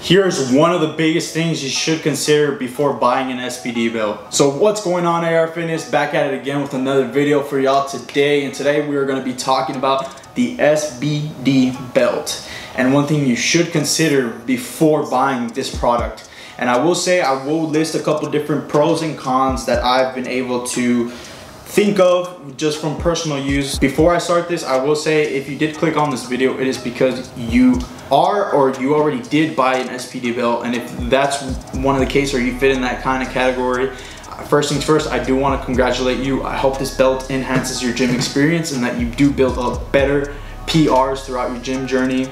Here's one of the biggest things you should consider before buying an SBD belt. So what's going on, AR Fitness? Back at it again with another video for y'all today. And today we are going to be talking about the SBD belt. And one thing you should consider before buying this product. And I will say, I will list a couple different pros and cons that I've been able to think of just from personal use. Before I start this, I will say if you did click on this video, it is because you are or you already did buy an SBD belt. And if that's one of the case or you fit in that kind of category, first things first, I do want to congratulate you. I hope this belt enhances your gym experience and that you do build up better PRs throughout your gym journey.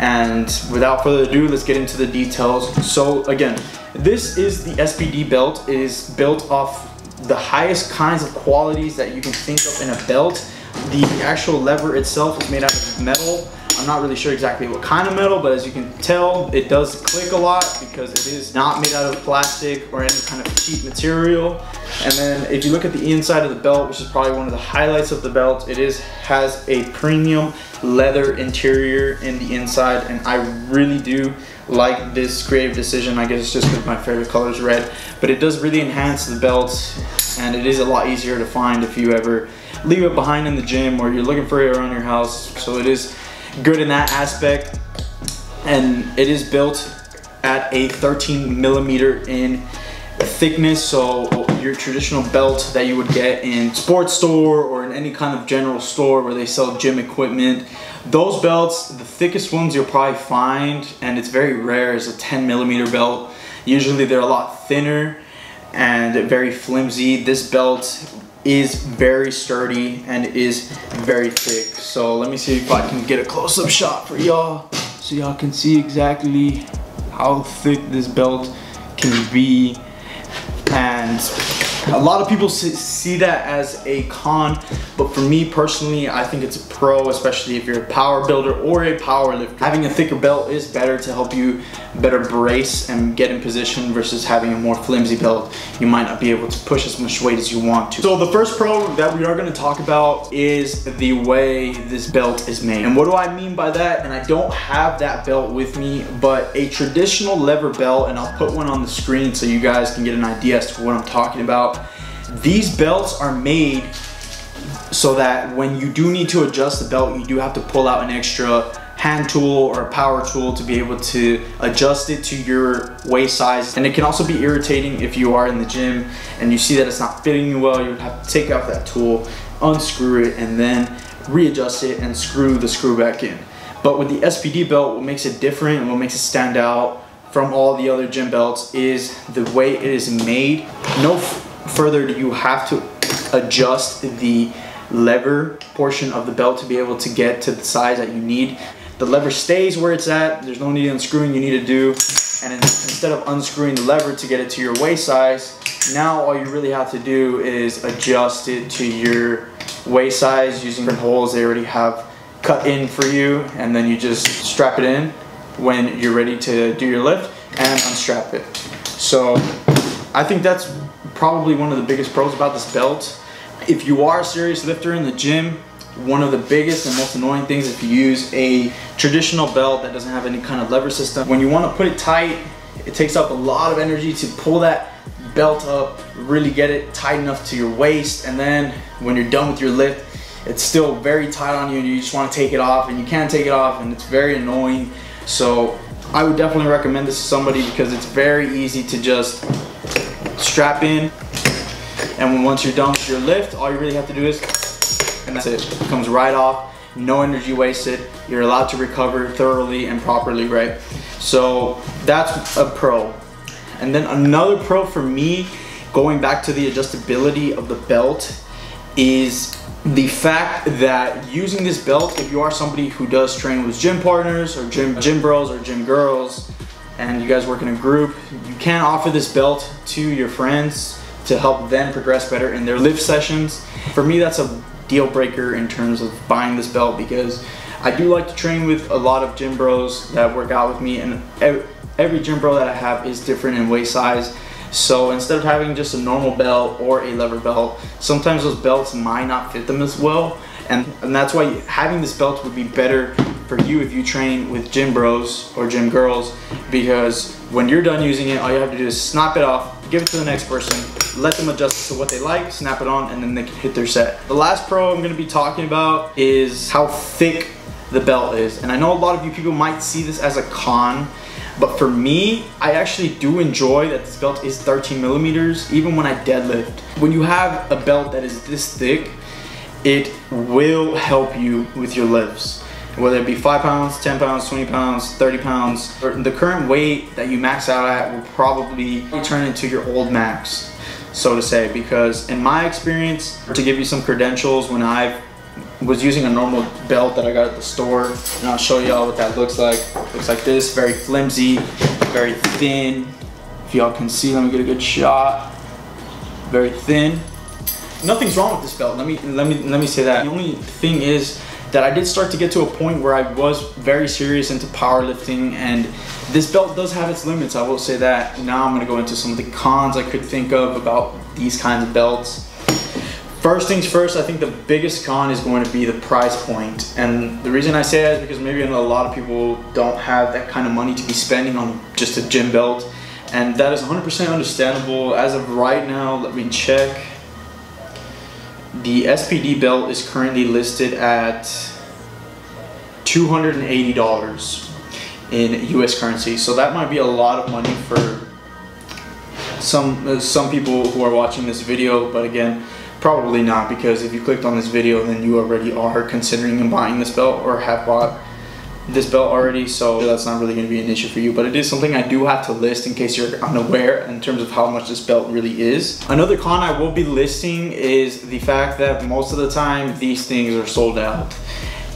And without further ado, let's get into the details. So again, this is the SBD belt. It is built off the highest kinds of qualities that you can think of in a belt. The actual lever itself is made out of metal. I'm not really sure exactly what kind of metal, but as you can tell, it does click a lot because it is not made out of plastic or any kind of cheap material. And then if you look at the inside of the belt, which is probably one of the highlights of the belt, it has a premium leather interior in the inside, and I really do like this creative decision. I guess it's just because my favorite color is red, but it does really enhance the belt, and it is a lot easier to find if you ever leave it behind in the gym or you're looking for it around your house. So it is good in that aspect, and it is built at a 13 millimeter in thickness. So your traditional belt that you would get in sports store or in any kind of general store where they sell gym equipment, those belts, the thickest ones you'll probably find, and it's very rare, is a 10 millimeter belt. Usually they're a lot thinner and very flimsy. This belt is very sturdy and it is very thick. So let me see if I can get a close-up shot for y'all so y'all can see exactly how thick this belt can be. And a lot of people see that as a con, but for me personally, I think it's a pro, especially if you're a power builder or a power lifter. Having a thicker belt is better to help you better brace and get in position versus having a more flimsy belt. You might not be able to push as much weight as you want to. So the first pro that we are going to talk about is the way this belt is made. And what do I mean by that? And I don't have that belt with me, but a traditional lever belt, and I'll put one on the screen so you guys can get an idea as to what I'm talking about. These belts are made so that when you do need to adjust the belt, you do have to pull out an extra hand tool or a power tool to be able to adjust it to your waist size. And it can also be irritating if you are in the gym and you see that it's not fitting you well. You would have to take out that tool, unscrew it, and then readjust it and screw the screw back in. But with the SBD belt, what makes it different and what makes it stand out from all the other gym belts is the way it is made. No further do you have to adjust the lever portion of the belt to be able to get to the size that you need. The lever stays where it's at. There's no need unscrewing you need to do. And instead of unscrewing the lever to get it to your waist size, now all you really have to do is adjust it to your waist size using the holes they already have cut in for you, and then you just strap it in when you're ready to do your lift and unstrap it. So I think that's probably one of the biggest pros about this belt. If you are a serious lifter in the gym, one of the biggest and most annoying things if you use a traditional belt that doesn't have any kind of lever system, when you want to put it tight, it takes up a lot of energy to pull that belt up, really get it tight enough to your waist, and then when you're done with your lift, it's still very tight on you and you just want to take it off and you can't take it off, and it's very annoying. So I would definitely recommend this to somebody because it's very easy to just strap in, and once you're done with your lift, all you really have to do is, and that's it. It comes right off, no energy wasted. You're allowed to recover thoroughly and properly, right? So that's a pro. And then another pro for me, going back to the adjustability of the belt, is the fact that using this belt, if you are somebody who does train with gym partners or gym bros or gym girls, and you guys work in a group, you can offer this belt to your friends to help them progress better in their lift sessions. For me, that's a deal breaker in terms of buying this belt, because I do like to train with a lot of gym bros that work out with me, and every gym bro that I have is different in waist size. So instead of having just a normal belt or a lever belt, sometimes those belts might not fit them as well, and that's why having this belt would be better for you if you train with gym bros or gym girls, because when you're done using it, all you have to do is snap it off, give it to the next person, let them adjust to what they like, snap it on, and then they can hit their set. The last pro I'm gonna be talking about is how thick the belt is. And I know a lot of you people might see this as a con, but for me, I actually do enjoy that this belt is 13 millimeters, even when I deadlift. When you have a belt that is this thick, it will help you with your lifts. Whether it be 5 pounds, 10 pounds, 20 pounds, 30 pounds, or the current weight that you max out at will probably turn into your old max, so to say. Because in my experience, to give you some credentials, when I was using a normal belt that I got at the store, and I'll show y'all what that looks like. It looks like this, very flimsy, very thin. If y'all can see, let me get a good shot. Very thin. Nothing's wrong with this belt. Let me say that. The only thing is that I did start to get to a point where I was very serious into powerlifting, and this belt does have its limits, I will say that. Now I'm gonna go into some of the cons I could think of about these kinds of belts. First things first, I think the biggest con is going to be the price point. And the reason I say that is because maybe a lot of people don't have that kind of money to be spending on just a gym belt. And that is 100% understandable. As of right now, let me check. The SBD belt is currently listed at $280 in US currency. So that might be a lot of money for some people who are watching this video, but again, probably not, because if you clicked on this video, then you already are considering buying this belt or have bought this belt already, so that's not really going to be an issue for you. But it is something I do have to list in case you're unaware in terms of how much this belt really is. Another con I will be listing is the fact that most of the time these things are sold out.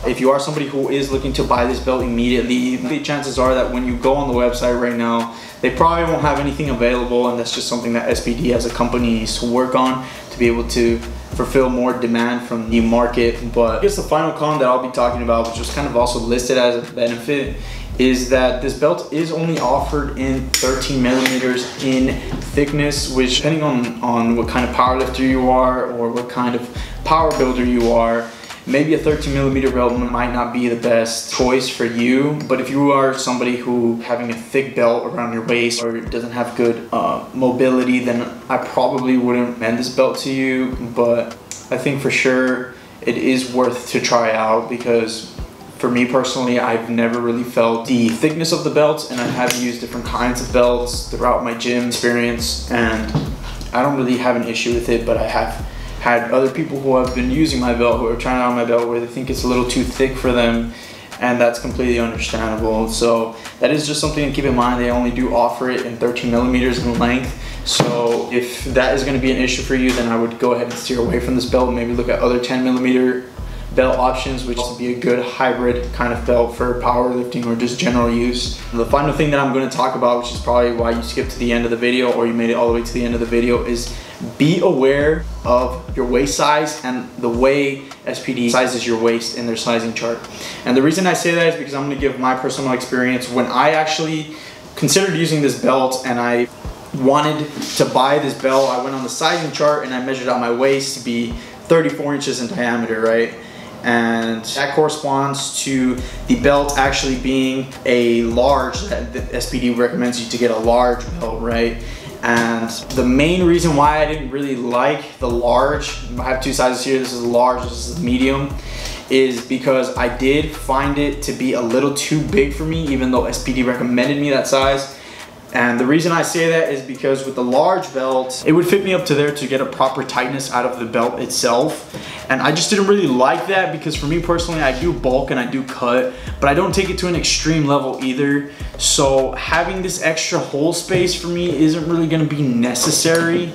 If you are somebody who is looking to buy this belt immediately, the chances are that when you go on the website right now, they probably won't have anything available, and that's just something that SBD as a company needs to work on to be able to fulfill more demand from the market. But I guess the final con that I'll be talking about, which was kind of also listed as a benefit, is that this belt is only offered in 13 millimeters in thickness, which depending on what kind of powerlifter you are or what kind of power builder you are, maybe a 13 millimeter belt might not be the best choice for you. But if you are somebody who having a thick belt around your waist or doesn't have good mobility, then I probably wouldn't recommend this belt to you. But I think for sure it is worth to try out, because for me personally, I've never really felt the thickness of the belts, and I have used different kinds of belts throughout my gym experience, and I don't really have an issue with it. But I have had other people who have been using my belt, who are trying out my belt, where they think it's a little too thick for them, and that's completely understandable. So that is just something to keep in mind. They only do offer it in 13 millimeters in length. So if that is going to be an issue for you, then I would go ahead and steer away from this belt and maybe look at other 10 millimeter belt options, which would be a good hybrid kind of belt for powerlifting or just general use. The final thing that I'm going to talk about, which is probably why you skipped to the end of the video or you made it all the way to the end of the video, is be aware of your waist size and the way SBD sizes your waist in their sizing chart. And the reason I say that is because I'm going to give my personal experience. When I actually considered using this belt and I wanted to buy this belt, I went on the sizing chart and I measured out my waist to be 34 inches in diameter, right? And that corresponds to the belt actually being a large. That the SBD recommends you to get a large belt, right? And the main reason why I didn't really like the large, I have two sizes here, this is large, this is medium, is because I did find it to be a little too big for me, even though SBD recommended me that size. And the reason I say that is because with the large belt, it would fit me up to there to get a proper tightness out of the belt itself. And I just didn't really like that, because for me personally, I do bulk and I do cut, but I don't take it to an extreme level either. So having this extra hole space for me isn't really gonna be necessary,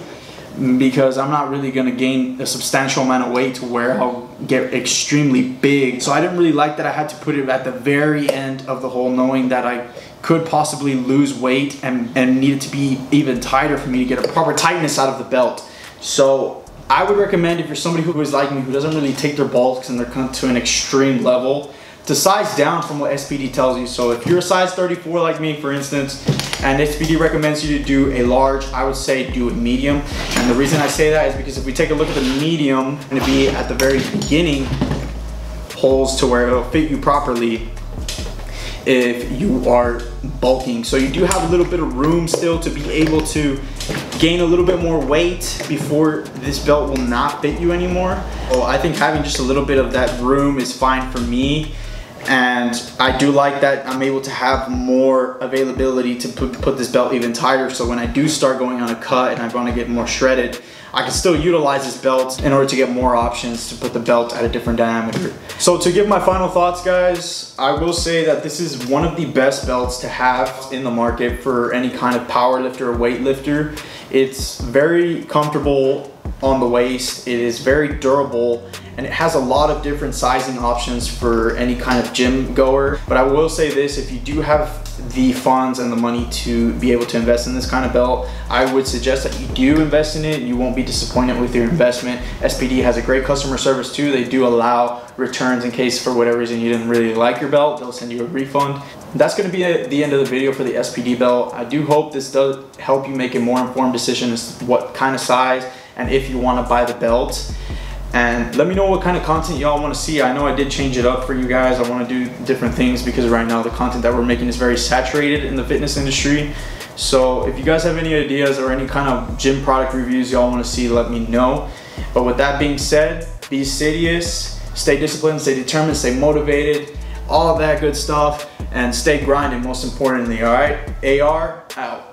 because I'm not really gonna gain a substantial amount of weight to where I'll get extremely big. So I didn't really like that I had to put it at the very end of the hole, knowing that I could possibly lose weight and need it to be even tighter for me to get a proper tightness out of the belt. So I would recommend, if you're somebody who is like me, who doesn't really take their bulks and they're come to an extreme level, to size down from what SBD tells you. So if you're a size 34 like me, for instance, and SBD recommends you to do a large, I would say do a medium. And the reason I say that is because if we take a look at the medium, and it'd be at the very beginning holes to where it'll fit you properly. if you are bulking. So you do have a little bit of room still to be able to gain a little bit more weight before this belt will not fit you anymore. So I think having just a little bit of that room is fine for me. And I do like that I'm able to have more availability to put this belt even tighter, so when I do start going on a cut and I want to get more shredded, I can still utilize this belt in order to get more options to put the belt at a different diameter. So to give my final thoughts, guys, I will say that this is one of the best belts to have in the market for any kind of power lifter or weightlifter. It's very comfortable on the waist, it is very durable, and it has a lot of different sizing options for any kind of gym goer. But I will say this, if you do have the funds and the money to be able to invest in this kind of belt, I would suggest that you do invest in it. You won't be disappointed with your investment. SBD has a great customer service too. They do allow returns in case for whatever reason you didn't really like your belt. They'll send you a refund. That's going to be the end of the video for the SBD belt. I do hope this does help you make a more informed decision as to what kind of size and if you want to buy the belt. And let me know what kind of content y'all want to see. I know I did change it up for you guys. I want to do different things because right now the content that we're making is very saturated in the fitness industry. So if you guys have any ideas or any kind of gym product reviews y'all want to see, let me know. But with that being said, be serious, stay disciplined, stay determined, stay motivated, all of that good stuff, and stay grinding most importantly, all right? AR out.